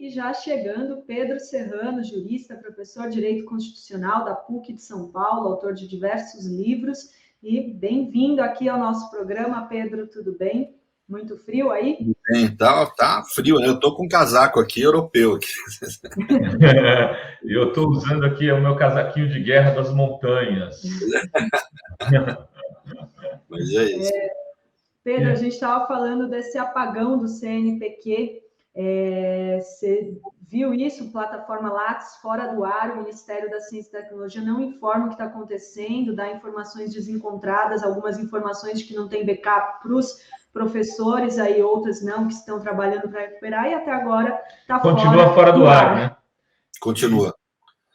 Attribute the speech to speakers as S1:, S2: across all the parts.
S1: E já chegando, Pedro Serrano, jurista, professor de Direito Constitucional da PUC de São Paulo, autor de diversos livros. E bem-vindo aqui ao nosso programa, Pedro, tudo bem? Muito frio aí?
S2: Tudo bem, tá frio, né? Eu estou com um casaco aqui, europeu. Aqui.
S3: Eu estou usando aqui o meu casaquinho de guerra das montanhas.
S2: Mas é isso.
S1: Pedro, a gente estava falando desse apagão do CNPq. Você viu isso? Plataforma Lattes fora do ar, o Ministério da Ciência e Tecnologia não informa o que está acontecendo, dá informações desencontradas, algumas informações de que não tem backup para os professores, aí outras não, que estão trabalhando para recuperar, e até agora está
S3: Continua fora do ar, né?
S2: Continua.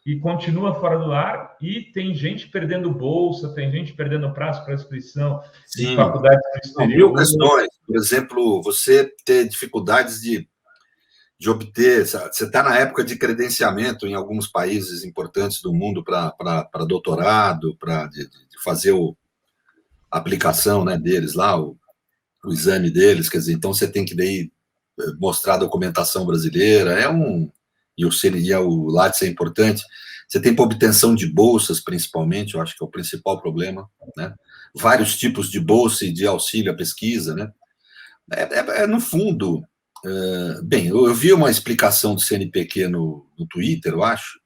S3: E continua fora do ar, e tem gente perdendo bolsa, tem gente perdendo prazo para inscrição em faculdades do exterior.
S2: Mil questões. Por exemplo, você ter dificuldades de obter... Você está na época de credenciamento em alguns países importantes do mundo para doutorado, para de fazer a aplicação, né, deles lá, o exame deles, quer dizer, então você tem que daí mostrar a documentação brasileira, e o Lattes é importante. Você tem para obtenção de bolsas, principalmente, eu acho que é o principal problema, né? Vários tipos de bolsa e de auxílio à pesquisa, né? No fundo, bem, eu vi uma explicação do CNPq no Twitter, eu acho,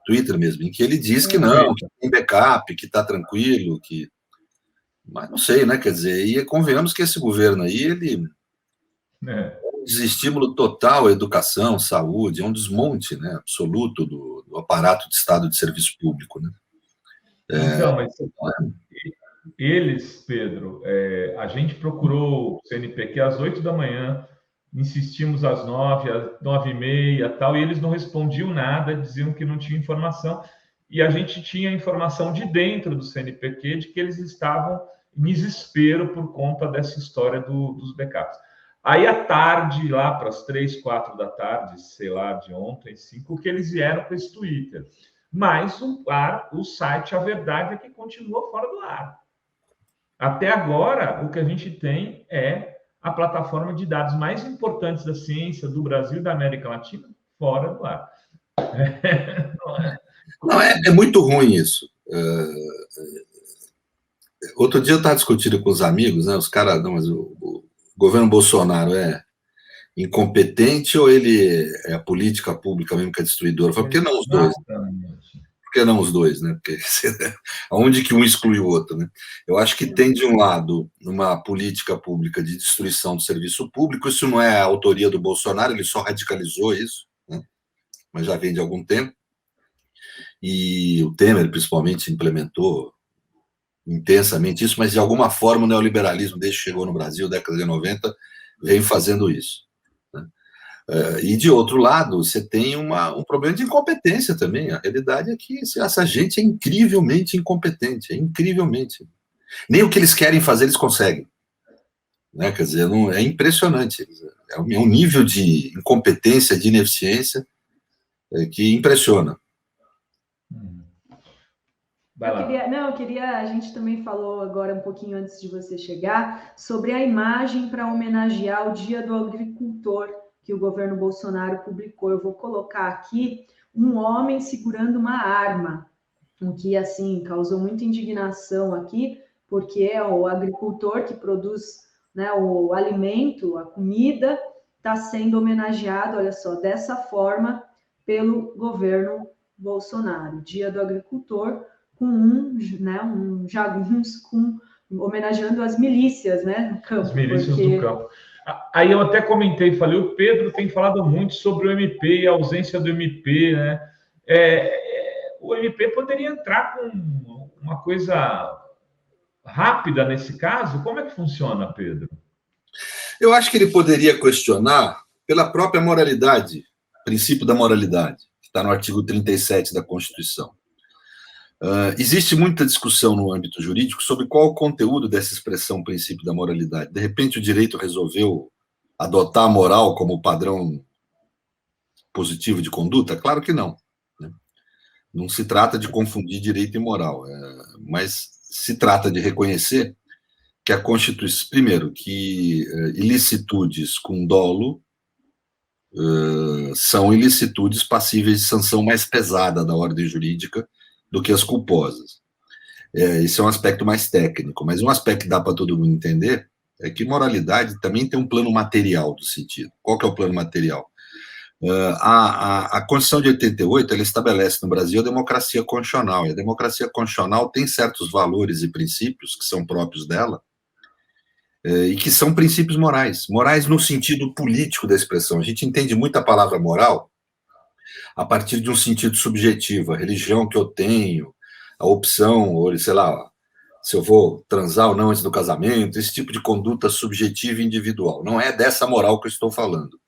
S2: Twitter mesmo, em que ele diz que não, que tem backup, que está tranquilo, mas não sei, né? Quer dizer, e convenhamos que esse governo aí, ele é um desestímulo total à educação, saúde, é um desmonte, né, absoluto do aparato de Estado de serviço público, né?
S3: Então, mas eles, Pedro, a gente procurou o CNPq às 8 da manhã, insistimos às 9, às 9h30, tal, e eles não respondiam nada, diziam que não tinha informação, e a gente tinha informação de dentro do CNPq de que eles estavam em desespero por conta dessa história dos backups. Aí, à tarde, lá para as 3, 4 da tarde, sei lá, de ontem, 5, que eles vieram com esse Twitter. Mas o site, a verdade é que continua fora do ar. Até agora, o que a gente tem é a plataforma de dados mais importantes da ciência do Brasil e da América Latina fora do ar.
S2: Não, é muito ruim isso. Outro dia eu estava discutindo com os amigos, né? Os caras, não, mas o governo Bolsonaro é incompetente ou ele é a política pública mesmo que é destruidora? Por que não os dois? Por que não os dois, né? Porque aonde que um exclui o outro, né? Eu acho que tem, de um lado, uma política pública de destruição do serviço público. Isso não é a autoria do Bolsonaro, ele só radicalizou isso, né? Mas já vem de algum tempo. E o Temer, principalmente, implementou intensamente isso, mas de alguma forma o neoliberalismo, desde que chegou no Brasil, década de 90, vem fazendo isso. E, de outro lado, você tem um problema de incompetência também. A realidade é que essa gente é incrivelmente incompetente, incrivelmente. Nem o que eles querem fazer, eles conseguem. Né? Quer dizer, é impressionante. É um nível de incompetência, de ineficiência, que impressiona.
S1: Eu queria, a gente também falou agora um pouquinho antes de você chegar, sobre a imagem para homenagear o Dia do Agricultor, que o governo Bolsonaro publicou. Eu vou colocar aqui um homem segurando uma arma, o que, assim, causou muita indignação aqui, porque é o agricultor que produz, né, o alimento, a comida, está sendo homenageado, olha só, dessa forma, pelo governo Bolsonaro. Dia do Agricultor, com um jagunço, homenageando as milícias, né, no campo.
S3: As milícias do campo. Aí eu até comentei, falei, o Pedro tem falado muito sobre o MP e a ausência do MP, né? O MP poderia entrar com uma coisa rápida nesse caso? Como é que funciona, Pedro?
S2: Eu acho que ele poderia questionar pela própria moralidade, princípio da moralidade, que está no artigo 37 da Constituição. Existe muita discussão no âmbito jurídico sobre qual o conteúdo dessa expressão princípio da moralidade. De repente, o direito resolveu adotar a moral como padrão positivo de conduta? Claro que não. Né? Não se trata de confundir direito e moral, mas se trata de reconhecer que a Constituição, primeiro, que ilicitudes com dolo são ilicitudes passíveis de sanção mais pesada da ordem jurídica do que as culposas. Esse é um aspecto mais técnico, mas um aspecto que dá para todo mundo entender é que moralidade também tem um plano material do sentido. Qual que é o plano material? A Constituição de 88, ela estabelece no Brasil a democracia constitucional, e a democracia constitucional tem certos valores e princípios que são próprios dela, e que são princípios morais no sentido político da expressão. A gente entende muito a palavra moral a partir de um sentido subjetivo, a religião que eu tenho, a opção, ou sei lá, se eu vou transar ou não antes do casamento, esse tipo de conduta subjetiva e individual. Não é dessa moral que eu estou falando.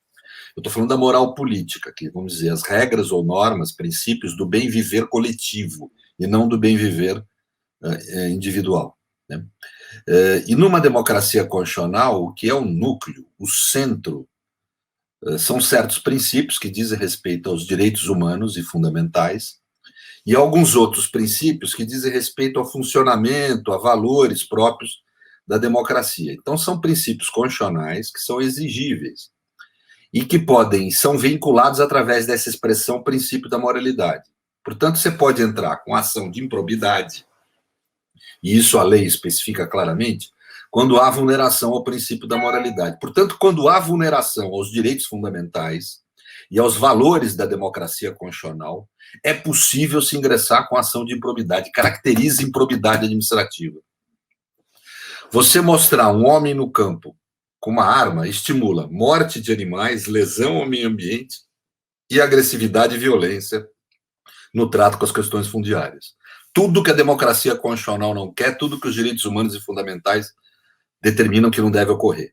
S2: Eu estou falando da moral política, que, vamos dizer, as regras ou normas, princípios do bem viver coletivo, e não do bem viver individual, né? E numa democracia constitucional, o que é o núcleo, o centro, são certos princípios que dizem respeito aos direitos humanos e fundamentais, e alguns outros princípios que dizem respeito ao funcionamento, a valores próprios da democracia. Então, são princípios constitucionais que são exigíveis e que são vinculados através dessa expressão princípio da moralidade. Portanto, você pode entrar com ação de improbidade, e isso a lei especifica claramente, quando há vulneração ao princípio da moralidade. Portanto, quando há vulneração aos direitos fundamentais e aos valores da democracia constitucional, é possível se ingressar com ação de improbidade, caracteriza improbidade administrativa. Você mostrar um homem no campo com uma arma estimula morte de animais, lesão ao meio ambiente e agressividade e violência no trato com as questões fundiárias. Tudo que a democracia constitucional não quer, tudo que os direitos humanos e fundamentais determinam que não deve ocorrer.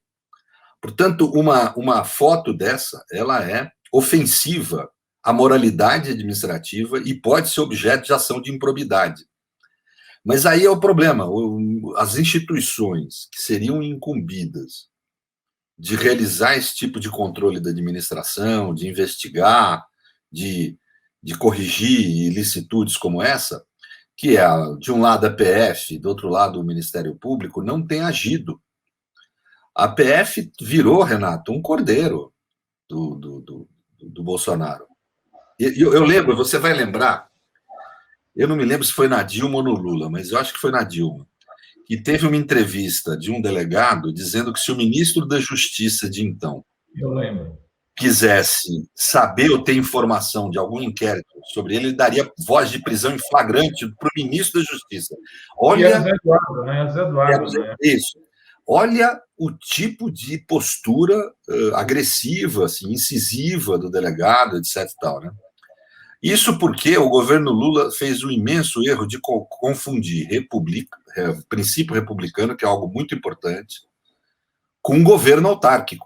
S2: Portanto, uma foto dessa, ela é ofensiva à moralidade administrativa e pode ser objeto de ação de improbidade. Mas aí é o problema, as instituições que seriam incumbidas de realizar esse tipo de controle da administração, de investigar, de corrigir ilicitudes como essa, que é, de um lado, a PF, do outro lado, o Ministério Público, não tem agido. A PF virou, Renato, um cordeiro do Bolsonaro. Eu lembro, você vai lembrar, eu não me lembro se foi na Dilma ou no Lula, mas eu acho que foi na Dilma, que teve uma entrevista de um delegado dizendo que se o ministro da Justiça de então quisesse saber ou ter informação de algum inquérito sobre ele daria voz de prisão em flagrante para o ministro da Justiça. Olha,
S3: Zé Eduardo, né? Zé Eduardo, né?
S2: Isso. Olha o tipo de postura agressiva, assim, incisiva do delegado, etc. Tal, né? Isso porque o governo Lula fez um imenso erro de confundir princípio republicano, que é algo muito importante, com um governo autárquico.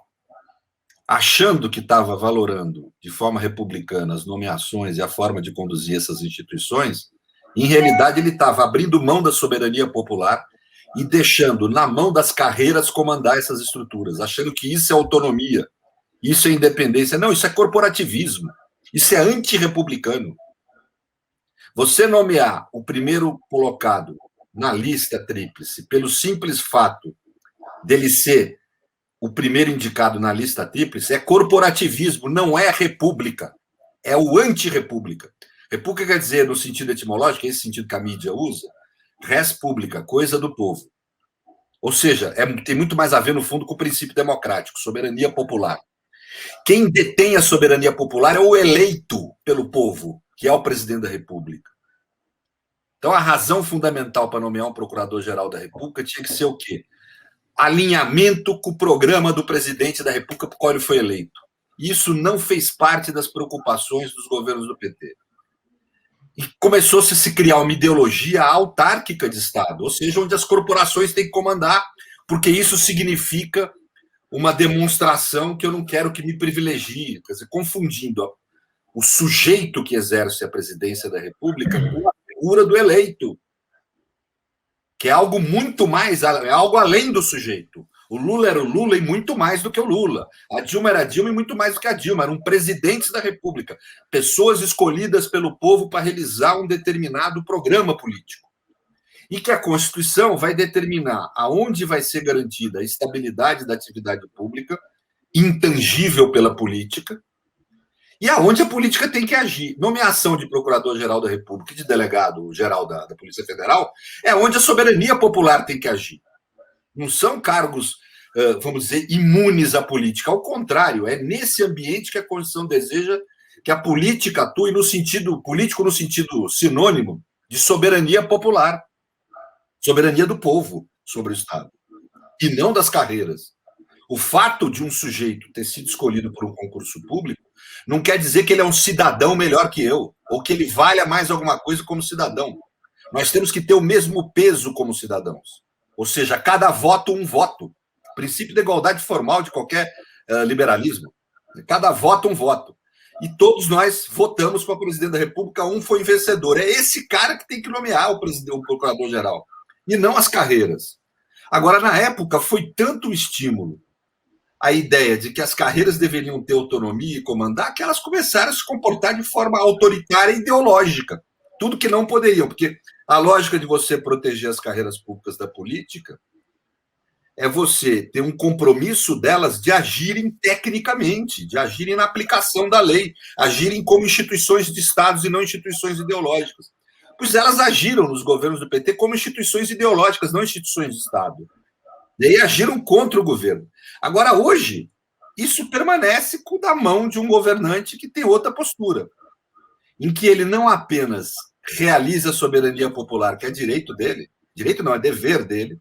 S2: Achando que estava valorando de forma republicana as nomeações e a forma de conduzir essas instituições, em realidade ele estava abrindo mão da soberania popular e deixando na mão das carreiras comandar essas estruturas, achando que isso é autonomia, isso é independência. Não, isso é corporativismo, isso é antirrepublicano. Você nomear o primeiro colocado na lista tríplice pelo simples fato dele ser o primeiro indicado na lista tríplice é corporativismo, não é república. É o anti-república. República quer dizer, no sentido etimológico, esse sentido que a mídia usa, res pública, coisa do povo. Ou seja, tem muito mais a ver, no fundo, com o princípio democrático, soberania popular. Quem detém a soberania popular é o eleito pelo povo, que é o presidente da República. Então, a razão fundamental para nomear um procurador-geral da República tinha que ser o quê? Alinhamento com o programa do presidente da República por qual ele foi eleito. Isso não fez parte das preocupações dos governos do PT. E começou-se a se criar uma ideologia autárquica de Estado, ou seja, onde as corporações têm que comandar, porque isso significa uma demonstração que eu não quero que me privilegie, quer dizer, confundindo o sujeito que exerce a presidência da República com a figura do eleito, que é algo muito mais, é algo além do sujeito. O Lula era o Lula e muito mais do que o Lula. A Dilma era a Dilma e muito mais do que a Dilma. Eram presidentes da República, pessoas escolhidas pelo povo para realizar um determinado programa político. E que a Constituição vai determinar aonde vai ser garantida a estabilidade da atividade pública, intangível pela política, E aonde a política tem que agir. Nomeação de Procurador-Geral da República e de Delegado-Geral da Polícia Federal é onde a soberania popular tem que agir. Não são cargos, vamos dizer, imunes à política. Ao contrário, é nesse ambiente que a Constituição deseja que a política atue no sentido político, no sentido sinônimo de soberania popular, soberania do povo sobre o Estado, e não das carreiras. O fato de um sujeito ter sido escolhido por um concurso público não quer dizer que ele é um cidadão melhor que eu, ou que ele valha mais alguma coisa como cidadão. Nós temos que ter o mesmo peso como cidadãos. Ou seja, cada voto, um voto. Princípio da igualdade formal de qualquer liberalismo. Cada voto, um voto. E todos nós votamos para o presidente da República, um foi vencedor. É esse cara que tem que nomear o procurador-geral, e não as carreiras. Agora, na época, foi tanto o estímulo a ideia de que as carreiras deveriam ter autonomia e comandar, que elas começaram a se comportar de forma autoritária e ideológica. Tudo que não poderiam, porque a lógica de você proteger as carreiras públicas da política é você ter um compromisso delas de agirem tecnicamente, de agirem na aplicação da lei, agirem como instituições de Estados e não instituições ideológicas. Pois elas agiram nos governos do PT como instituições ideológicas, não instituições de Estado. E aí agiram contra o governo. Agora, hoje, isso permanece da mão de um governante que tem outra postura, em que ele não apenas realiza a soberania popular, que é direito dele, direito não, é dever dele,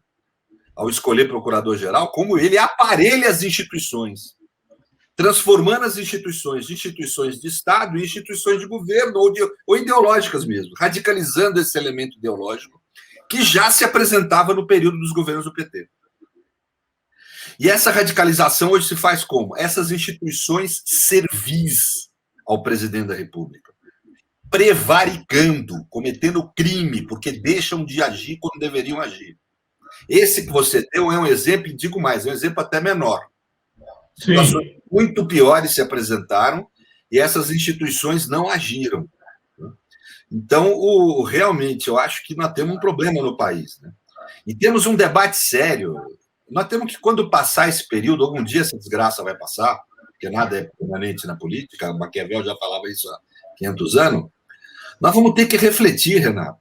S2: ao escolher procurador-geral, como ele aparelha as instituições, transformando as instituições de instituições de Estado em instituições de governo ou ideológicas mesmo, radicalizando esse elemento ideológico que já se apresentava no período dos governos do PT. E essa radicalização hoje se faz como? Essas instituições servis ao presidente da República, prevaricando, cometendo crime, porque deixam de agir quando deveriam agir. Esse que você deu é um exemplo, e digo mais, é um exemplo até menor. Situações muito piores se apresentaram e essas instituições não agiram. Então, realmente, eu acho que nós temos um problema no país, né? E temos um debate sério. Nós temos que, quando passar esse período, algum dia essa desgraça vai passar, porque nada é permanente na política, Maquiavel já falava isso há 500 anos, nós vamos ter que refletir, Renato.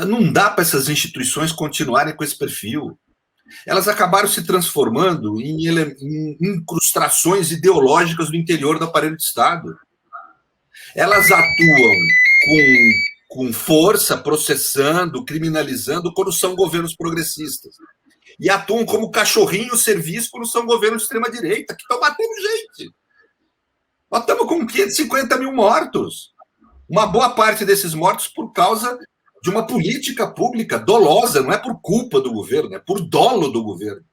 S2: Não dá para essas instituições continuarem com esse perfil. Elas acabaram se transformando em incrustações ideológicas do interior do aparelho de Estado. Elas atuam com força, processando, criminalizando, quando são governos progressistas. E atuam como cachorrinho serviço quando são governos de extrema-direita, que estão matando gente. Nós estamos com 550 mil mortos. Uma boa parte desses mortos por causa de uma política pública dolosa, não é por culpa do governo, é por dolo do governo.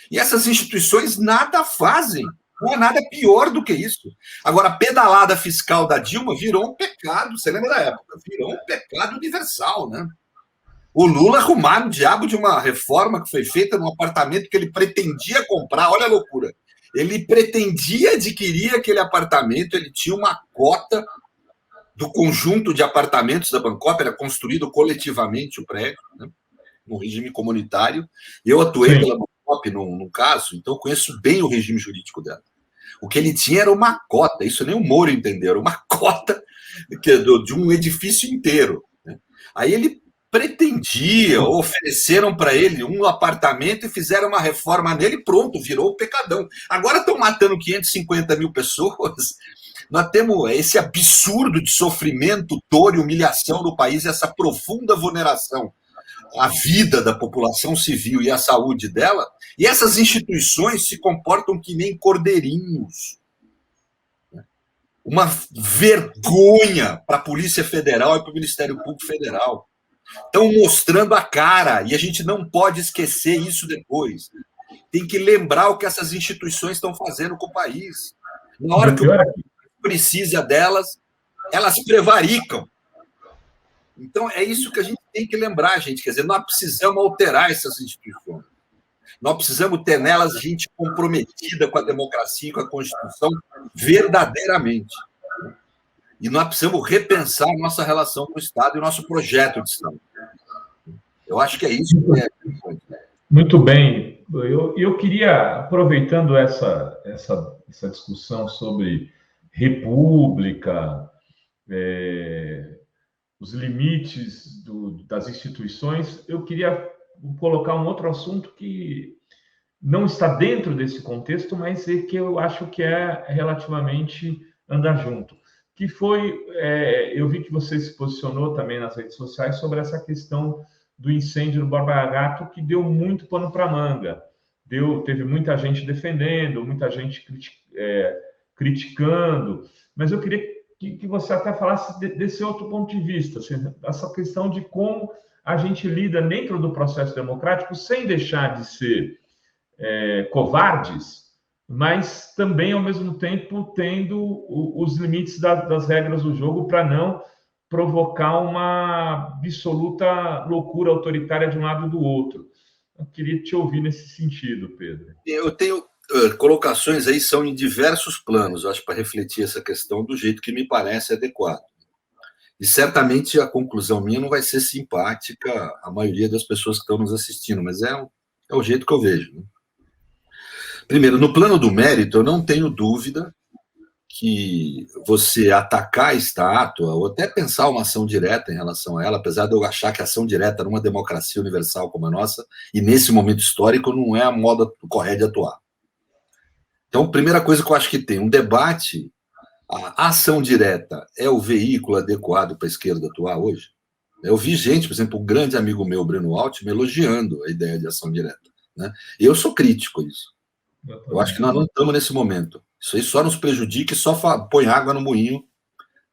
S2: E essas instituições nada fazem, não é nada pior do que isso. Agora, a pedalada fiscal da Dilma virou um pecado, você lembra da época? Virou um pecado universal, né? O Lula arrumaram o diabo de uma reforma que foi feita num apartamento que ele pretendia comprar, olha a loucura. Ele pretendia adquirir aquele apartamento, ele tinha uma cota do conjunto de apartamentos da Bancopp, era construído coletivamente o prédio, né, no regime comunitário. Eu atuei pela Bancopp num caso, então conheço bem o regime jurídico dela. O que ele tinha era uma cota, isso nem o Moro entendeu, era uma cota de um edifício inteiro. Né? Aí ele pretendia, ofereceram para ele um apartamento e fizeram uma reforma nele e pronto, virou o pecadão. Agora estão matando 550 mil pessoas. Nós temos esse absurdo de sofrimento, dor e humilhação no país, essa profunda vulneração à vida da população civil e à saúde dela, e essas instituições se comportam que nem cordeirinhos. Uma vergonha para a Polícia Federal e para o Ministério Público Federal. Estão mostrando a cara, e a gente não pode esquecer isso depois. Tem que lembrar o que essas instituições estão fazendo com o país. Na hora que o país precisa delas, elas prevaricam. Então, é isso que a gente tem que lembrar, gente. Quer dizer, nós precisamos alterar essas instituições. Nós precisamos ter nelas gente comprometida com a democracia e com a Constituição verdadeiramente. E nós precisamos repensar a nossa relação com o Estado e o nosso projeto de Estado. Eu acho que é isso que é.
S3: Muito bem. Eu queria, aproveitando essa discussão sobre república, os limites das instituições, eu queria colocar um outro assunto que não está dentro desse contexto, mas que eu acho que é relativamente andar junto. Que foi, eu vi que você se posicionou também nas redes sociais sobre essa questão do incêndio no Borba Gato, que deu muito pano para manga. Teve muita gente defendendo, muita gente criticando, mas eu queria que você até falasse desse outro ponto de vista, assim, essa questão de como a gente lida dentro do processo democrático sem deixar de ser covardes, mas também, ao mesmo tempo, tendo os limites das regras do jogo para não provocar uma absoluta loucura autoritária de um lado e do outro. Eu queria te ouvir nesse sentido, Pedro.
S2: Eu tenho colocações aí, são em diversos planos, acho, para refletir essa questão do jeito que me parece adequado. E certamente a conclusão minha não vai ser simpática à maioria das pessoas que estão nos assistindo, mas é o jeito que eu vejo, né? Primeiro, no plano do mérito, eu não tenho dúvida que você atacar a estátua, ou até pensar uma ação direta em relação a ela, apesar de eu achar que a ação direta numa democracia universal como a nossa, e nesse momento histórico, não é a moda correta de atuar. Então, primeira coisa que eu acho que tem, um debate, a ação direta é o veículo adequado para a esquerda atuar hoje? Eu vi gente, por exemplo, um grande amigo meu, Breno Altman, elogiando a ideia de ação direta, né? Eu sou crítico a isso. Eu acho que nós não estamos nesse momento. Isso aí só nos prejudica e só põe água no moinho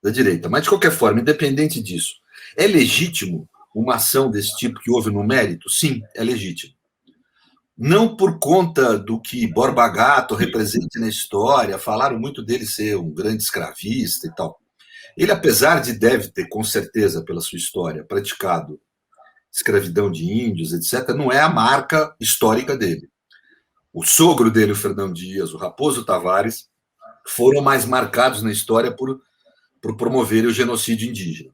S2: da direita. Mas, de qualquer forma, independente disso, é legítimo uma ação desse tipo que houve no mérito? Sim, é legítimo. Não por conta do que Borba Gato representa na história, falaram muito dele ser um grande escravista e tal. Ele, apesar de deve ter, com certeza, pela sua história, praticado escravidão de índios, etc., não é a marca histórica dele. O sogro dele, o Fernão Dias, o Raposo Tavares, foram mais marcados na história por promoverem o genocídio indígena.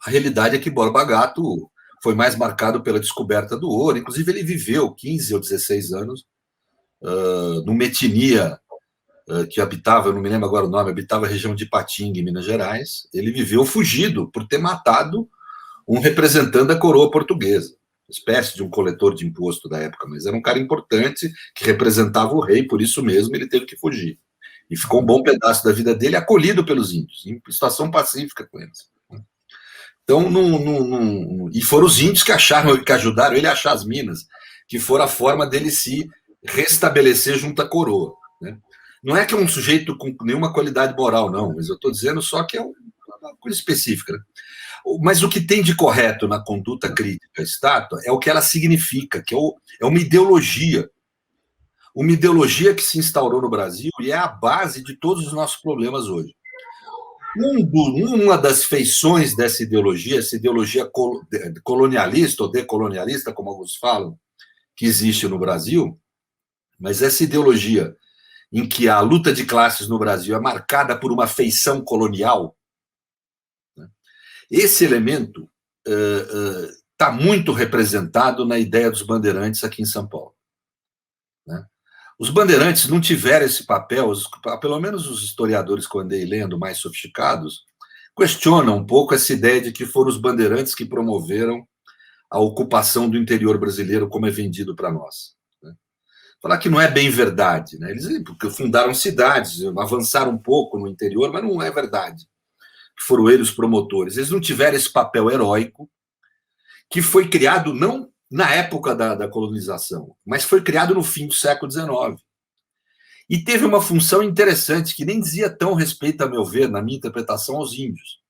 S2: A realidade é que Borba Gato foi mais marcado pela descoberta do ouro. Inclusive, ele viveu 15 ou 16 anos numa etnia que habitava, eu não me lembro agora o nome, habitava a região de Ipatinga, em Minas Gerais. Ele viveu fugido por ter matado um representante da coroa portuguesa, espécie de um coletor de imposto da época, mas era um cara importante que representava o rei, por isso mesmo ele teve que fugir. E ficou um bom pedaço da vida dele acolhido pelos índios, em situação pacífica com eles. Então, e foram os índios que ajudaram ele a achar as minas, que foram a forma dele se restabelecer junto à coroa, né? Não é que é um sujeito com nenhuma qualidade moral, não, mas eu estou dizendo só que é uma coisa específica, né? Mas o que tem de correto na conduta crítica à estátua é o que ela significa, que é uma ideologia que se instaurou no Brasil e é a base de todos os nossos problemas hoje. Uma das feições dessa ideologia, essa ideologia colonialista ou decolonialista, como alguns falam, que existe no Brasil, mas essa ideologia em que a luta de classes no Brasil é marcada por uma feição colonial, né? Esse elemento está muito representado na ideia dos bandeirantes aqui em São Paulo, né? Os bandeirantes não tiveram esse papel, pelo menos os historiadores que eu andei lendo, mais sofisticados, questionam um pouco essa ideia de que foram os bandeirantes que promoveram a ocupação do interior brasileiro, como é vendido para nós, né? Falar que não é bem verdade, né? Eles fundaram cidades, avançaram um pouco no interior, mas não é verdade que foram eles os promotores. Eles não tiveram esse papel heróico que foi criado não na época da colonização, mas foi criado no fim do século XIX. E teve uma função interessante que nem dizia tão respeito, a meu ver, na minha interpretação, aos índios.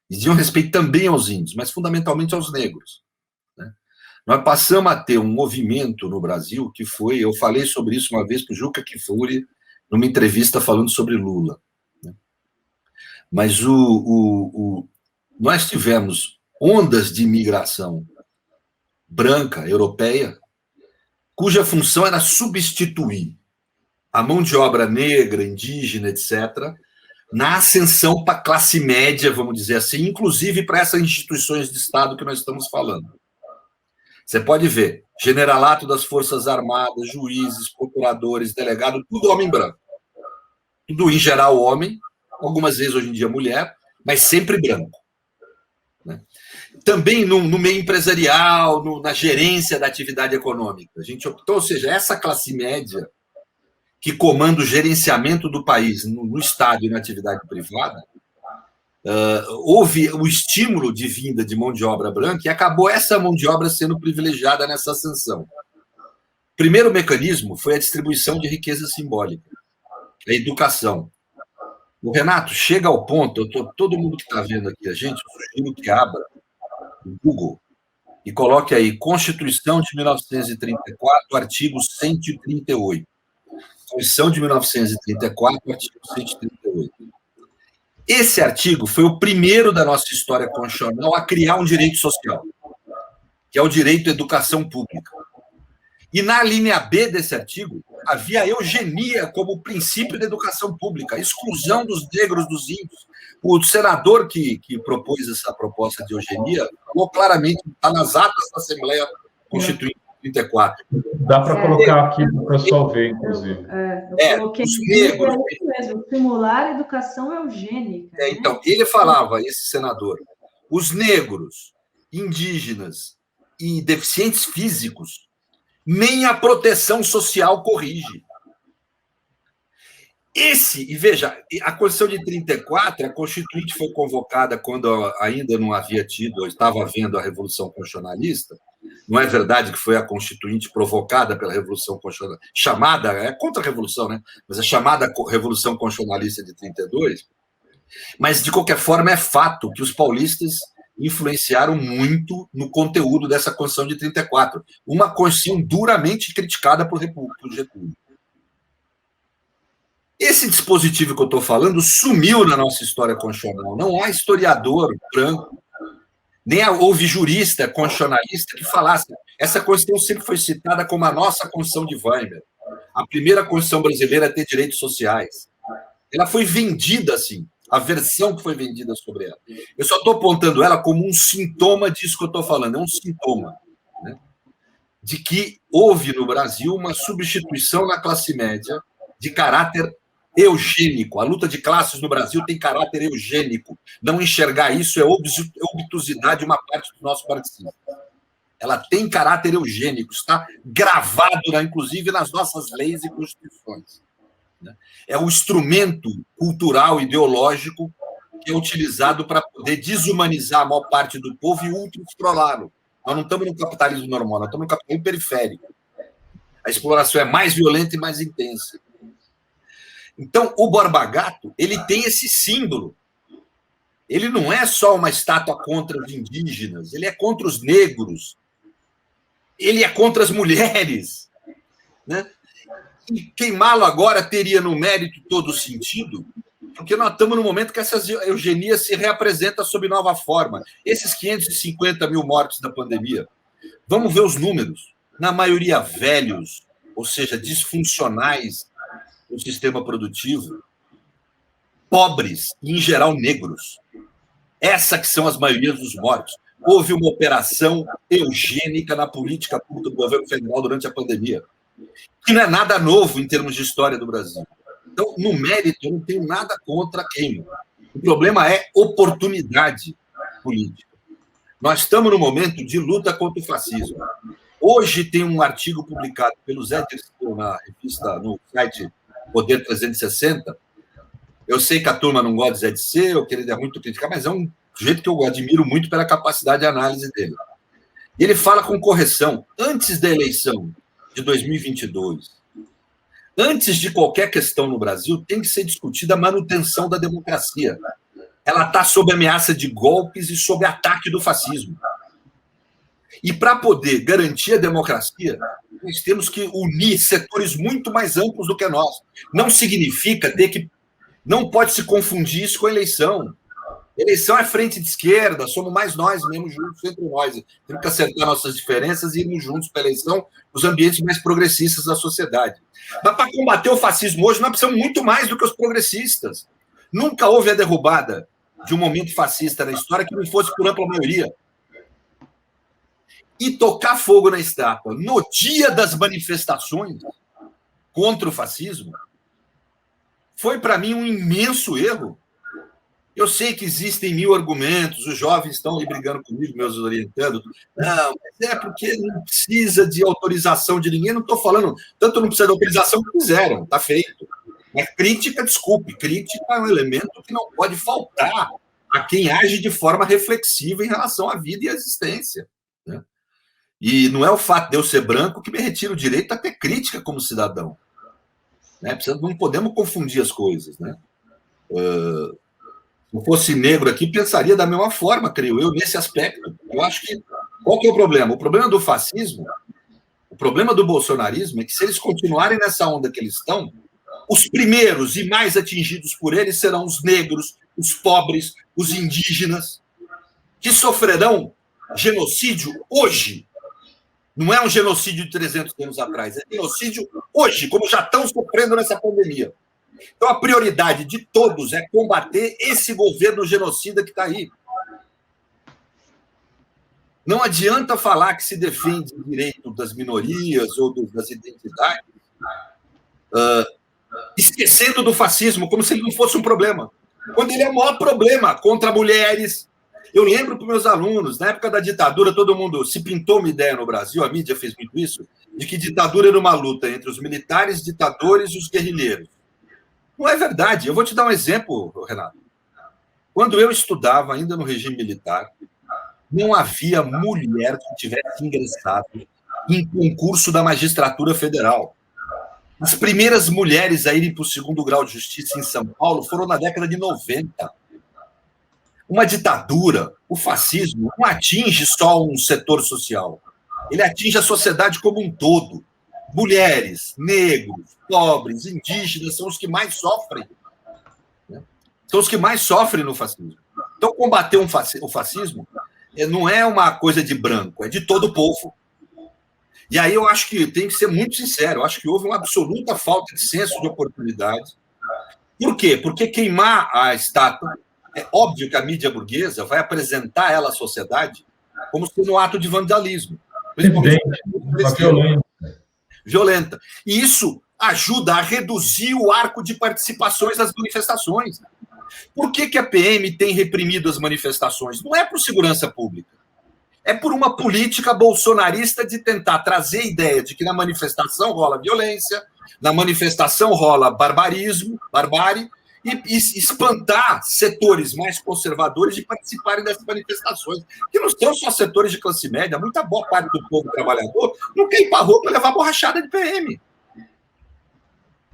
S2: Diziam respeito também aos índios, mas fundamentalmente aos negros, né? Nós passamos a ter um movimento no Brasil que foi, eu falei sobre isso uma vez para o Juca Kfouri, numa entrevista falando sobre Lula, né? Mas nós tivemos ondas de imigração branca, europeia, cuja função era substituir a mão de obra negra, indígena, etc., na ascensão para a classe média, vamos dizer assim, inclusive para essas instituições de Estado que nós estamos falando. Você pode ver, generalato das Forças Armadas, juízes, procuradores, delegados, tudo homem branco. Tudo, em geral, homem, algumas vezes hoje em dia mulher, mas sempre branco. Né? Também no meio empresarial, na gerência da atividade econômica. A gente optou, ou seja, essa classe média que comanda o gerenciamento do país no Estado e na atividade privada, houve o estímulo de vinda de mão de obra branca e acabou essa mão de obra sendo privilegiada nessa ascensão. O primeiro mecanismo foi a distribuição de riqueza simbólica, a educação. O Renato chega ao ponto, todo mundo que está vendo aqui a gente, eu sugiro que abra o Google e coloque aí Constituição de 1934, artigo 138. Constituição de 1934, artigo 138. Esse artigo foi o primeiro da nossa história constitucional a criar um direito social, que é o direito à educação pública. E na linha B desse artigo, havia a eugenia como princípio da educação pública, a exclusão dos negros, dos índios. O senador que propôs essa proposta de eugenia falou claramente, está nas atas da Assembleia Constituinte 34.
S3: Dá para colocar aqui para o pessoal ver, inclusive.
S1: Eu coloquei os negros. Mesmo, estimular a educação eugênica.
S2: Então, ele falava, esse senador, os negros, indígenas e deficientes físicos, nem a proteção social corrige. E veja, a Constituição de 34, a Constituinte foi convocada quando ainda não havia tido, estava havendo a Revolução Constitucionalista. Não é verdade que foi a Constituinte provocada pela Revolução Constitucionalista, chamada, é contra a Revolução, né? Mas a chamada Revolução Constitucionalista de 32. Mas, de qualquer forma, é fato que os paulistas influenciaram muito no conteúdo dessa Constituição de 34. Uma Constituição duramente criticada por Getúlio. Esse dispositivo que eu estou falando sumiu na nossa história constitucional. Não há historiador branco, nem houve jurista constitucionalista que falasse. Essa Constituição sempre foi citada como a nossa Constituição de Weimar, a primeira Constituição brasileira a ter direitos sociais. Ela foi vendida assim, a versão que foi vendida sobre ela. Eu só estou apontando ela como um sintoma disso que eu estou falando, é um sintoma, né, de que houve no Brasil uma substituição na classe média de caráter eugênico. A luta de classes no Brasil tem caráter eugênico. Não enxergar isso é obtusidade de uma parte do nosso partido. Ela tem caráter eugênico, está gravado, inclusive, nas nossas leis e constituições. É o instrumento cultural, ideológico, que é utilizado para poder desumanizar a maior parte do povo e ultra-explorá-lo. Nós não estamos no capitalismo normal, nós estamos no capitalismo periférico. A exploração é mais violenta e mais intensa. Então, o Borba Gato, ele tem esse símbolo. Ele não é só uma estátua contra os indígenas, ele é contra os negros, ele é contra as mulheres. Né? E queimá-lo agora teria, no mérito, todo sentido, porque nós estamos no momento que essa eugenia se reapresenta sob nova forma. Esses 550 mil mortos da pandemia, vamos ver os números. Na maioria, velhos, ou seja, disfuncionais, o sistema produtivo, pobres e, em geral, negros. Essa que são as maiorias dos mortos. Houve uma operação eugênica na política pública do governo federal durante a pandemia, que não é nada novo em termos de história do Brasil. Então, no mérito, eu não tenho nada contra quem. O problema é oportunidade política. Nós estamos no momento de luta contra o fascismo. Hoje tem um artigo publicado pelo Zé Dirceu na revista, no site Poder 360. Eu sei que a turma não gosta de Zé Dirceu, que ele é muito criticado, mas é um sujeito que eu admiro muito pela capacidade de análise dele. E ele fala com correção, antes da eleição de 2022, antes de qualquer questão no Brasil, tem que ser discutida a manutenção da democracia. Ela está sob ameaça de golpes e sob ataque do fascismo. E para poder garantir a democracia, nós temos que unir setores muito mais amplos do que nós. Não significa ter que... Não pode se confundir isso com a eleição. Eleição é frente de esquerda, somos mais nós mesmo juntos entre nós. Temos que acertar nossas diferenças e irmos juntos para a eleição nos ambientes mais progressistas da sociedade. Mas para combater o fascismo hoje, nós precisamos muito mais do que os progressistas. Nunca houve a derrubada de um momento fascista na história que não fosse por ampla maioria. E tocar fogo na estátua no dia das manifestações contra o fascismo foi, para mim, um imenso erro. Eu sei que existem 1000 argumentos, os jovens estão ali brigando comigo, meus orientando. Não, mas é porque não precisa de autorização de ninguém. Não estou falando, tanto não precisa de autorização que fizeram, está feito. Mas crítica, desculpe, crítica é um elemento que não pode faltar a quem age de forma reflexiva em relação à vida e à existência. Né? E não é o fato de eu ser branco que me retira o direito a ter crítica como cidadão. Né? Não podemos confundir as coisas. Né? Se eu fosse negro aqui, pensaria da mesma forma, creio eu, nesse aspecto. Eu acho que... Qual que é o problema? O problema do fascismo, o problema do bolsonarismo é que se eles continuarem nessa onda que eles estão, os primeiros e mais atingidos por eles serão os negros, os pobres, os indígenas, que sofrerão genocídio hoje. Não é um genocídio de 300 anos atrás, é genocídio hoje, como já estão sofrendo nessa pandemia. Então, a prioridade de todos é combater esse governo genocida que está aí. Não adianta falar que se defende o direito das minorias ou das identidades, esquecendo do fascismo, como se ele não fosse um problema. Quando ele é o maior problema contra mulheres. Eu lembro para os meus alunos, na época da ditadura, todo mundo se pintou uma ideia no Brasil, a mídia fez muito isso, de que ditadura era uma luta entre os militares, ditadores e os guerrilheiros. Não é verdade. Eu vou te dar um exemplo, Renato. Quando eu estudava ainda no regime militar, não havia mulher que tivesse ingressado em concurso da magistratura federal. As primeiras mulheres a irem para o 2º grau de justiça em São Paulo foram na década de 90. Uma ditadura, o fascismo, não atinge só um setor social. Ele atinge a sociedade como um todo. Mulheres, negros, pobres, indígenas são os que mais sofrem. Né? São os que mais sofrem no fascismo. Então, combater o fascismo não é uma coisa de branco, é de todo o povo. E aí eu acho que tem que ser muito sincero, eu acho que houve uma absoluta falta de senso de oportunidade. Por quê? Porque queimar a estátua, é óbvio que a mídia burguesa vai apresentar ela à sociedade como sendo um ato de vandalismo. Principalmente violenta. E isso ajuda a reduzir o arco de participações das manifestações. Por que a PM tem reprimido as manifestações? Não é por segurança pública. É por uma política bolsonarista de tentar trazer a ideia de que na manifestação rola violência, na manifestação rola barbárie, e espantar setores mais conservadores de participarem dessas manifestações, que não são só setores de classe média, muita boa parte do povo trabalhador não quer ir para a rua para levar borrachada de PM.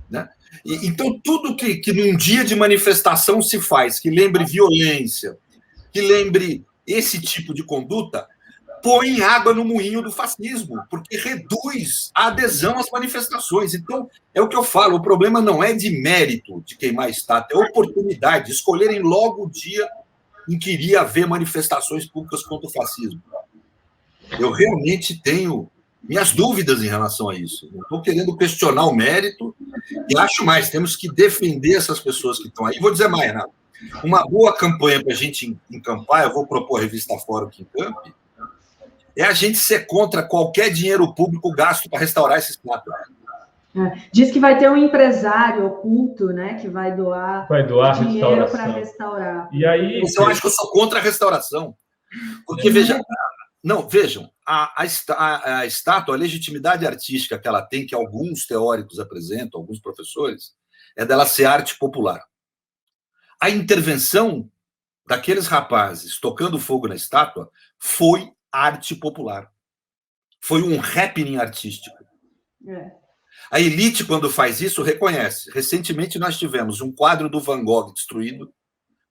S2: Né? Então, tudo que num dia de manifestação se faz, que lembre violência, que lembre esse tipo de conduta, põe água no moinho do fascismo, porque reduz a adesão às manifestações. Então, é o que eu falo, o problema não é de mérito de queimar a estátua, é oportunidade, escolherem logo o dia em que iria haver manifestações públicas contra o fascismo. Eu realmente tenho minhas dúvidas em relação a isso. Não estou querendo questionar o mérito, e acho mais, temos que defender essas pessoas que estão aí. Vou dizer mais, Renato, uma boa campanha para a gente encampar, eu vou propor a revista Fórum que encampe, é a gente ser contra qualquer dinheiro público gasto para restaurar essa estátua.
S1: Diz que vai ter um empresário oculto, né, que vai doar dinheiro para restaurar.
S2: E aí, eu acho que eu sou contra a restauração. Porque, vejam, a estátua, a legitimidade artística que ela tem, que alguns teóricos apresentam, alguns professores, é dela ser arte popular. A intervenção daqueles rapazes tocando fogo na estátua foi arte popular. Foi um happening artístico. A elite, quando faz isso, reconhece. Recentemente, nós tivemos um quadro do Van Gogh destruído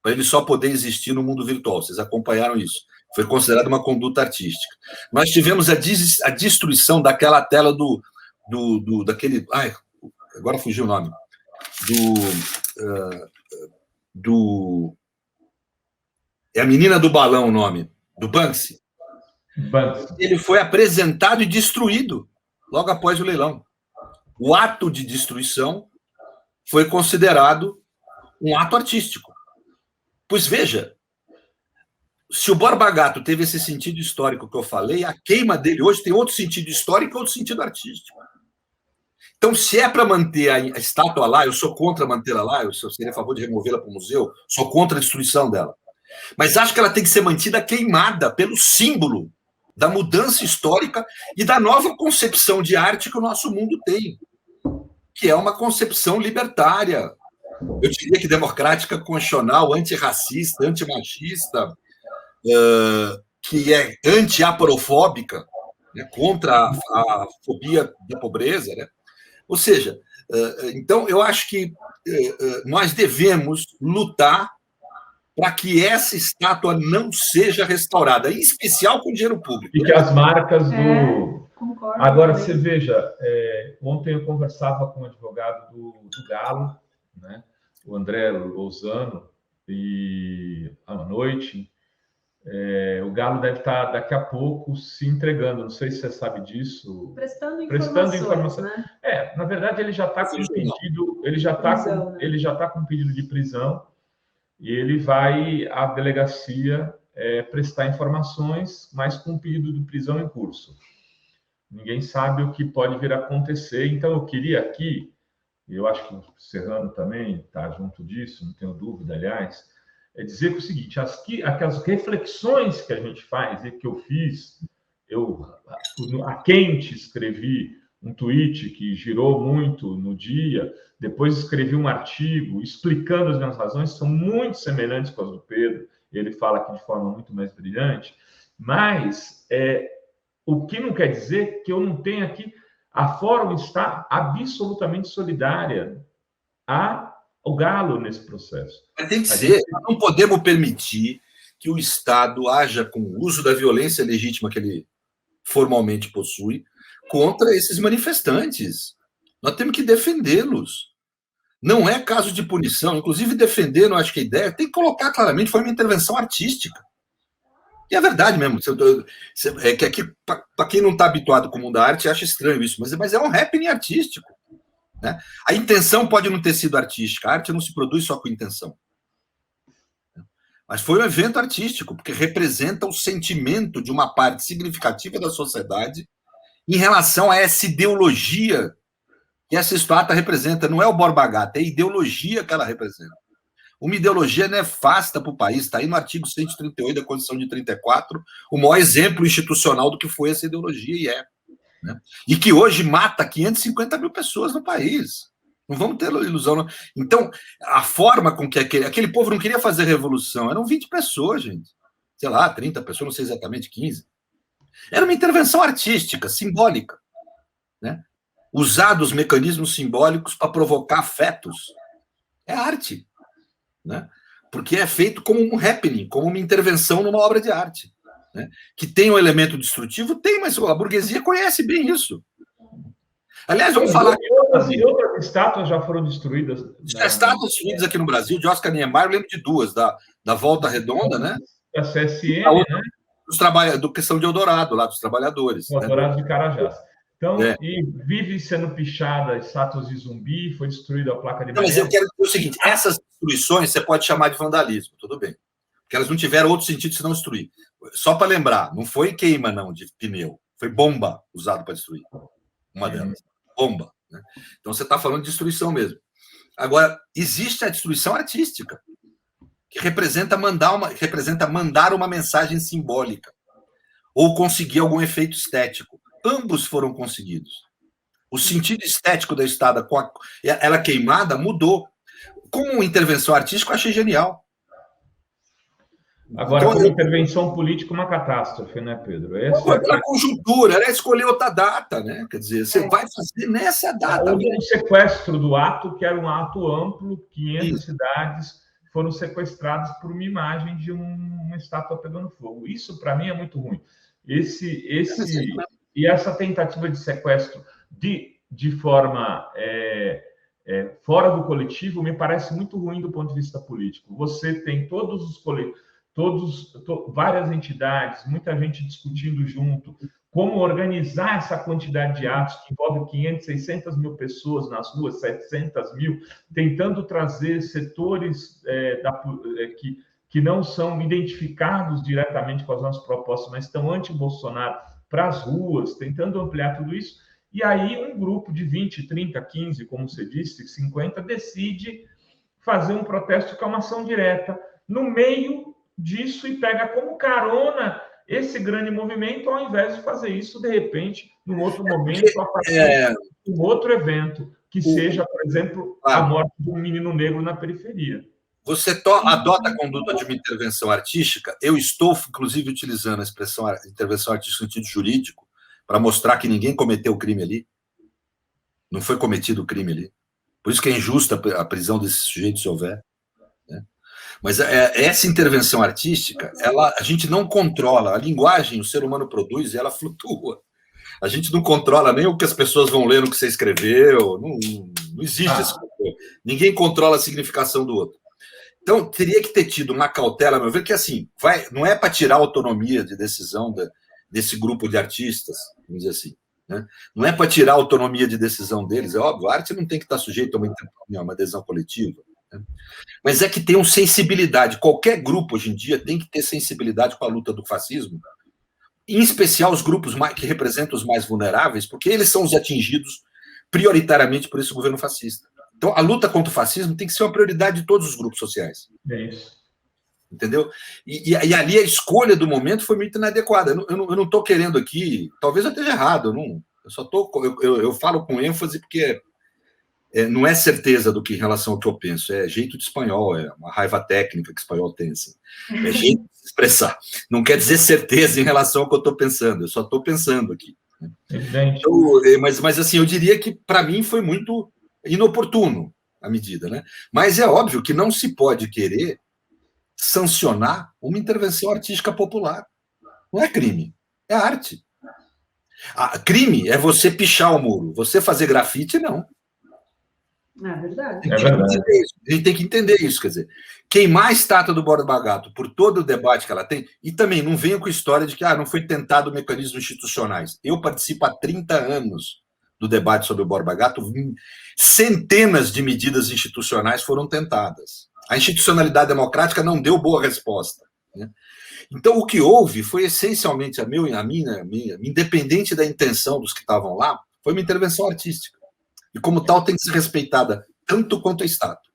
S2: para ele só poder existir no mundo virtual. Vocês acompanharam isso. Foi considerado uma conduta artística. Nós tivemos a destruição daquela tela daquele... Ai, agora fugiu o nome. É a menina do balão o nome. Do Banksy. Ele foi apresentado e destruído logo após o leilão. O ato de destruição foi considerado um ato artístico. Pois veja, se o Borba Gato teve esse sentido histórico que eu falei, a queima dele hoje tem outro sentido histórico e outro sentido artístico. Então, se é para manter a estátua lá, eu sou contra mantê-la lá, eu seria a favor de removê-la para o museu, sou contra a destruição dela. Mas acho que ela tem que ser mantida queimada pelo símbolo da mudança histórica e da nova concepção de arte que o nosso mundo tem, que é uma concepção libertária, eu diria que democrática, constitucional, antirracista, antimachista, que é anti-aporofóbica, né, contra a fobia da pobreza, né? Ou seja, então eu acho que nós devemos lutar para que essa estátua não seja restaurada, em especial com dinheiro público.
S3: E que as marcas do...
S1: Concordo.
S3: Agora, você veja, ontem eu conversava com um advogado do Galo, né, o André Lozano, e à noite, o Galo deve estar daqui a pouco se entregando, não sei se você sabe disso.
S1: Prestando
S3: informação.
S1: Né?
S3: Na verdade, ele já está com pedido, ele já está com pedido de prisão, e ele vai à delegacia prestar informações, mas com pedido de prisão em curso. Ninguém sabe o que pode vir a acontecer, então eu queria aqui, e eu acho que o Serrano também está junto disso, não tenho dúvida, aliás, dizer o seguinte, aquelas reflexões que a gente faz, e que eu fiz, eu a quente escrevi um tweet que girou muito no dia, depois escrevi um artigo explicando as minhas razões, são muito semelhantes com as do Pedro, ele fala aqui de forma muito mais brilhante, mas o que não quer dizer que eu não tenha aqui, a Fórum está absolutamente solidária ao Galo nesse processo.
S2: Mas tem que ser, nós não podemos permitir que o Estado haja com o uso da violência legítima que ele formalmente possui contra esses manifestantes. Nós temos que defendê-los. Não é caso de punição, inclusive defendendo, acho que a ideia tem que colocar claramente, foi uma intervenção artística. E é verdade mesmo. É que aqui, para quem não está habituado com o mundo da arte, acha estranho isso, mas é um happening artístico. Né? A intenção pode não ter sido artística, a arte não se produz só com intenção. Mas foi um evento artístico, porque representa o sentimento de uma parte significativa da sociedade em relação a essa ideologia que essa estátua representa. Não é o Borba Gato, é a ideologia que ela representa. Uma ideologia nefasta para o país, está aí no artigo 138 da Constituição de 34, o maior exemplo institucional do que foi essa ideologia, e né? E que hoje mata 550 mil pessoas no país. Não vamos ter ilusão. Não. Então, a forma com que aquele povo não queria fazer revolução, eram 20 pessoas, gente. Sei lá, 30 pessoas, não sei exatamente, 15. Era uma intervenção artística, simbólica. Né? Usar os mecanismos simbólicos para provocar afetos. É arte. Né? Porque é feito como um happening, como uma intervenção numa obra de arte. Né? Que tem um elemento destrutivo? Tem, mas a burguesia conhece bem isso. Aliás, vamos falar...
S3: Outras estátuas já foram destruídas.
S2: As estátuas destruídas aqui no Brasil, de Oscar Niemeyer, eu lembro de duas, da Volta Redonda, né?
S3: Da CSN,
S2: né? Do questão de Eldorado, lá dos trabalhadores.
S3: Eldorado, né? De Carajás. Então, e vive sendo pichada estátuas de zumbi, foi destruída a placa de...
S2: Não, mas eu quero dizer o seguinte, essas destruições você pode chamar de vandalismo, tudo bem. Porque elas não tiveram outro sentido senão destruir. Só para lembrar, não foi queima, não, de pneu. Foi bomba usada para destruir. Uma delas. Bomba. Né? Então, você está falando de destruição mesmo. Agora, existe a destruição artística, que representa mandar uma mensagem simbólica ou conseguir algum efeito estético. Ambos foram conseguidos. O sentido estético da estátua, ela queimada, mudou. Como uma intervenção artística, eu achei genial.
S3: Agora, então, como intervenção política, uma catástrofe, né, Pedro?
S2: A conjuntura, era escolher outra data, né? Quer dizer, você vai fazer nessa data.
S3: Houve um sequestro do ato, que era um ato amplo, 500 cidades foram sequestradas por uma imagem de uma estátua pegando fogo. Isso, para mim, é muito ruim. E essa tentativa de sequestro de forma fora do coletivo me parece muito ruim do ponto de vista político. Você tem todos os coletivos, várias entidades, muita gente discutindo junto como organizar essa quantidade de atos que envolve 500, 600 mil pessoas nas ruas, 700 mil, tentando trazer setores que não são identificados diretamente com as nossas propostas, mas estão anti-Bolsonaro para as ruas, tentando ampliar tudo isso. E aí um grupo de 20, 30, 15, como você disse, 50, decide fazer um protesto que é uma ação direta no meio disso e pega como carona esse grande movimento, ao invés de fazer isso, de repente, num outro momento, a partir de um outro evento, que seja, por exemplo, a morte de um menino negro na periferia.
S2: Você adota a conduta de uma intervenção artística. Eu estou, inclusive, utilizando a expressão intervenção artística no sentido jurídico para mostrar que ninguém cometeu o crime ali. Não foi cometido o crime ali. Por isso que é injusta a prisão desse sujeito, se houver. Né? Mas essa intervenção artística, a gente não controla. A linguagem, o ser humano produz, ela flutua. A gente não controla nem o que as pessoas vão ler no que você escreveu. Não existe esse controle. Ninguém controla a significação do outro. Então, teria que ter tido uma cautela, a meu ver, que assim, não é para tirar a autonomia de decisão desse grupo de artistas, vamos dizer assim. Né? Não é para tirar a autonomia de decisão deles, é óbvio, a arte não tem que estar sujeita a uma adesão coletiva. Né? Mas é que tem sensibilidade. Qualquer grupo, hoje em dia, tem que ter sensibilidade com a luta do fascismo, em especial os grupos que representam os mais vulneráveis, porque eles são os atingidos prioritariamente por esse governo fascista. Então, a luta contra o fascismo tem que ser uma prioridade de todos os grupos sociais.
S3: É isso.
S2: Entendeu? E ali a escolha do momento foi muito inadequada. Eu não estou querendo aqui, talvez eu esteja errado, eu falo com ênfase porque não é certeza do que em relação ao que eu penso, é jeito de espanhol, é uma raiva técnica que o espanhol tem, assim. É jeito de se expressar. Não quer dizer certeza em relação ao que eu estou pensando, eu só estou pensando aqui. Né? Então, mas assim, eu diria que para mim foi muito inoportuno a medida, né? Mas é óbvio que não se pode querer sancionar uma intervenção artística popular. Não é crime, é arte. Crime é você pichar o muro, você fazer grafite, não.
S1: É verdade.
S2: A gente tem que entender isso, quer dizer, queimar a estátua do Borba Gato por todo o debate que ela tem, e também não venha com a história de que não foi tentado mecanismos institucionais. Eu participo há 30 anos do debate sobre o Borba Gato, centenas de medidas institucionais foram tentadas. A institucionalidade democrática não deu boa resposta. Né? Então, o que houve foi essencialmente, independente da intenção dos que estavam lá, foi uma intervenção artística. E, como tal, tem que ser respeitada tanto quanto a estátua.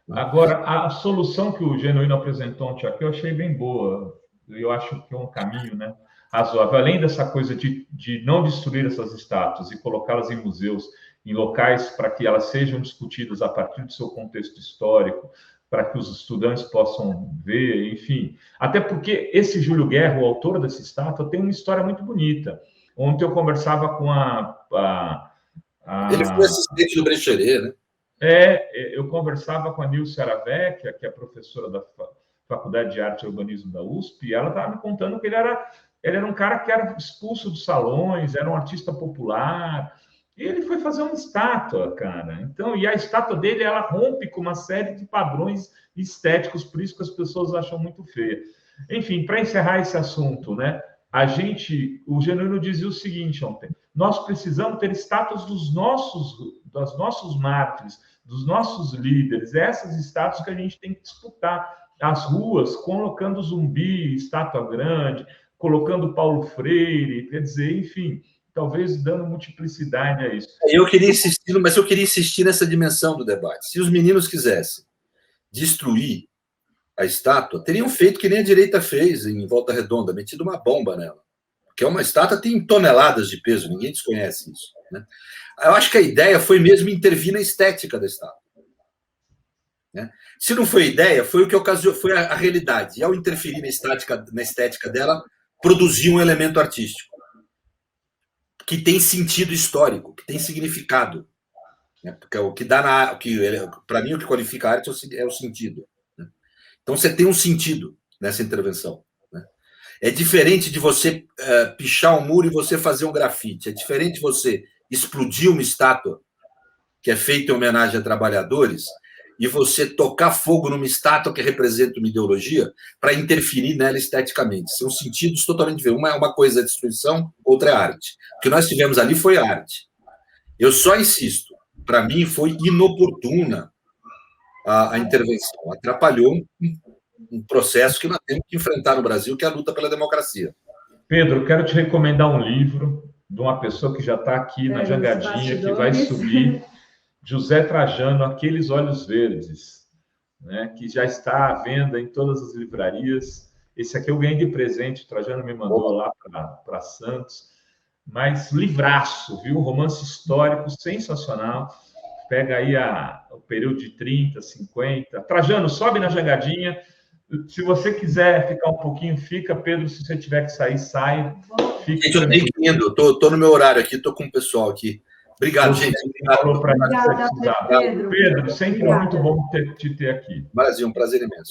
S3: Agora, a solução que o Genuíno apresentou ontem aqui, eu achei bem boa. Eu acho que é um caminho, né, razoável. Além dessa coisa de não destruir essas estátuas e colocá-las em museus, em locais para que elas sejam discutidas a partir do seu contexto histórico, para que os estudantes possam ver, enfim. Até porque esse Júlio Guerra, o autor dessa estátua, tem uma história muito bonita. Ontem eu conversava com
S2: Ele foi assistente do Brecheret, né?
S3: Eu conversava com a Nilce Aravecchia, que é professora da Faculdade de Arte e Urbanismo da USP, e ela estava me contando que ele era um cara que era expulso dos salões, era um artista popular, e ele foi fazer uma estátua, cara. Então, e a estátua dele, ela rompe com uma série de padrões estéticos, por isso que as pessoas acham muito feia. Enfim, para encerrar esse assunto, né? O Genuíno dizia o seguinte ontem: nós precisamos ter estátuas dos nossos mártires, dos nossos líderes, essas estátuas que a gente tem que disputar as ruas, colocando Zumbi, estátua grande, colocando Paulo Freire, quer dizer, enfim, talvez dando multiplicidade a isso.
S2: Eu queria insistir nessa dimensão do debate. Se os meninos quisessem destruir a estátua, teriam feito que nem a direita fez em Volta Redonda, metido uma bomba nela. Porque uma estátua tem toneladas de peso, ninguém desconhece isso. Né? Eu acho que a ideia foi mesmo intervir na estética da estátua. Né? Se não foi a ideia, foi o que ocasionou, foi a realidade. E ao interferir na estética dela, produziu um elemento artístico que tem sentido histórico, que tem significado. Né? Porque o que dá para mim, o que qualifica a arte é o sentido. Né? Então, você tem um sentido nessa intervenção. Né? É diferente de você pichar um muro e você fazer um grafite. É diferente de você explodir uma estátua que é feita em homenagem a trabalhadores e você tocar fogo numa estátua que representa uma ideologia para interferir nela esteticamente. São sentidos totalmente diferentes. Uma coisa é destruição, outra é arte. O que nós tivemos ali foi arte. Eu só insisto, para mim foi inoportuna a intervenção. Atrapalhou um processo que nós temos que enfrentar no Brasil, que é a luta pela democracia.
S3: Pedro, quero te recomendar um livro de uma pessoa que já está aqui na jangadinha, que vai subir, José Trajano, Aqueles Olhos Verdes, né, que já está à venda em todas as livrarias. Esse aqui eu ganhei de presente, o Trajano me mandou lá para Santos. Mas livraço, viu? Romance histórico sensacional. Pega aí o período de 30, 50. Trajano, sobe na jangadinha. Se você quiser ficar um pouquinho, fica. Pedro, se você tiver que sair, sai.
S2: Gente, eu tenho que ir indo. Estou no meu horário aqui, estou com o pessoal aqui. Obrigado, gente.
S1: Obrigada, Pedro.
S3: Pedro, sempre muito bom te ter aqui.
S2: Brasil, um prazer imenso.